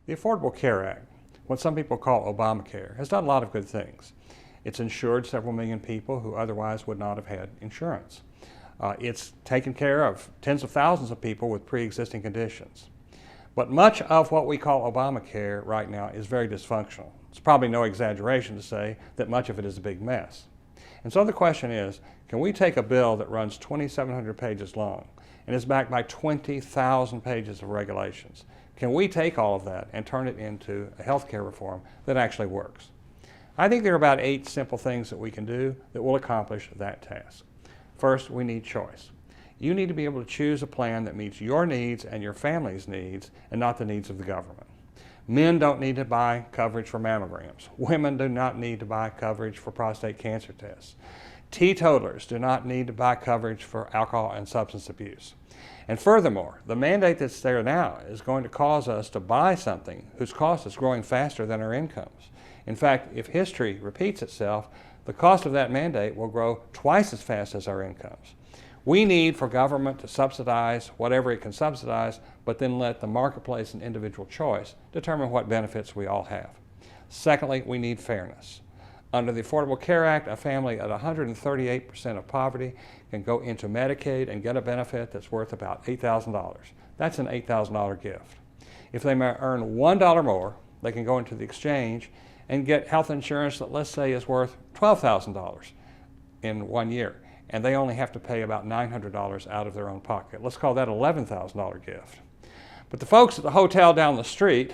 The Affordable Care Act, what some people call Obamacare, has done a lot of good things. It's insured several million people who otherwise would not have had insurance. It's taken care of tens of thousands of people with pre-existing conditions. But much of what we call Obamacare right now is very dysfunctional. It's probably no exaggeration to say that much of it is a big mess. And so the question is, can we take a bill that runs 2,700 pages long and is backed by 20,000 pages of regulations? Can we take all of that and turn it into a health care reform that actually works? I think there are about 8 simple things that we can do that will accomplish that task. First, we need choice. You need to be able to choose a plan that meets your needs and your family's needs and not the needs of the government. Men don't need to buy coverage for mammograms. Women do not need to buy coverage for prostate cancer tests. Teetotalers do not need to buy coverage for alcohol and substance abuse. And furthermore, the mandate that's there now is going to cause us to buy something whose cost is growing faster than our incomes. In fact, if history repeats itself, the cost of that mandate will grow twice as fast as our incomes. We need for government to subsidize whatever it can subsidize, but then let the marketplace and individual choice determine what benefits we all have. Secondly, we need fairness. Under the Affordable Care Act, a family at 138% of poverty can go into Medicaid and get a benefit that's worth about $8,000. That's an $8,000 gift. If they may earn $1 more, they can go into the exchange and get health insurance that, let's say, is worth $12,000 in 1 year, and they only have to pay about $900 out of their own pocket. Let's call that an $11,000 gift. But the folks at the hotel down the street,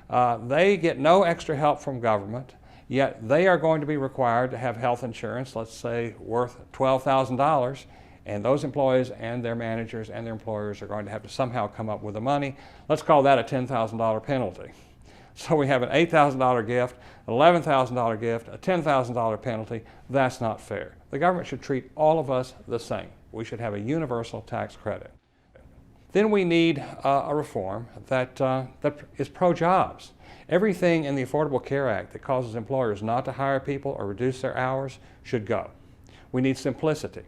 they get no extra help from government, yet they are going to be required to have health insurance, let's say, worth $12,000, and those employees and their managers and their employers are going to have to somehow come up with the money. Let's call that a $10,000 penalty. So we have an $8,000 gift, an $11,000 gift, a $10,000 penalty. That's not fair. The government should treat all of us the same. We should have a universal tax credit. Then we need a reform that is pro-jobs. Everything in the Affordable Care Act that causes employers not to hire people or reduce their hours should go. We need simplicity.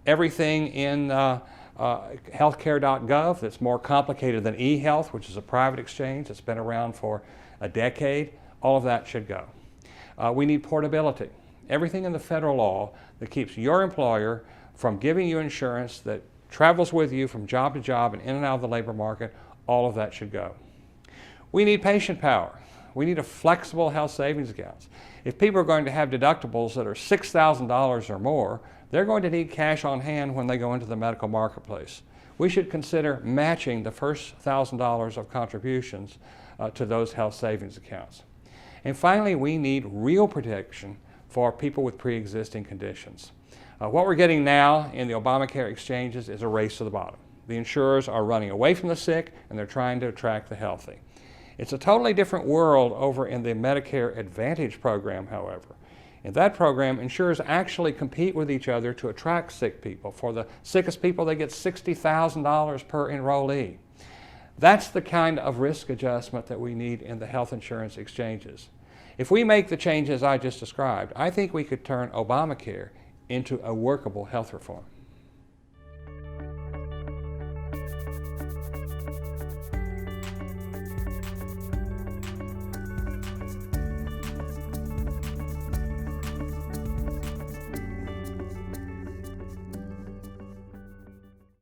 Everything in healthcare.gov that's more complicated than eHealth, which is a private exchange that's been around for a decade, all of that should go. We need portability. Everything in the federal law that keeps your employer from giving you insurance that travels with you from job to job and in and out of the labor market, all of that should go. We need patient power. We need a flexible health savings account. If people are going to have deductibles that are $6,000 or more, they're going to need cash on hand when they go into the medical marketplace. We should consider matching the first $1,000 of contributions to those health savings accounts. And finally, we need real protection for people with pre-existing conditions. What we're getting now in the Obamacare exchanges is a race to the bottom. The insurers are running away from the sick and they're trying to attract the healthy. It's a totally different world over in the Medicare Advantage program, however. In that program, insurers actually compete with each other to attract sick people. For the sickest people, they get $60,000 per enrollee. That's the kind of risk adjustment that we need in the health insurance exchanges. If we make the changes I just described, I think we could turn Obamacare into a workable health reform.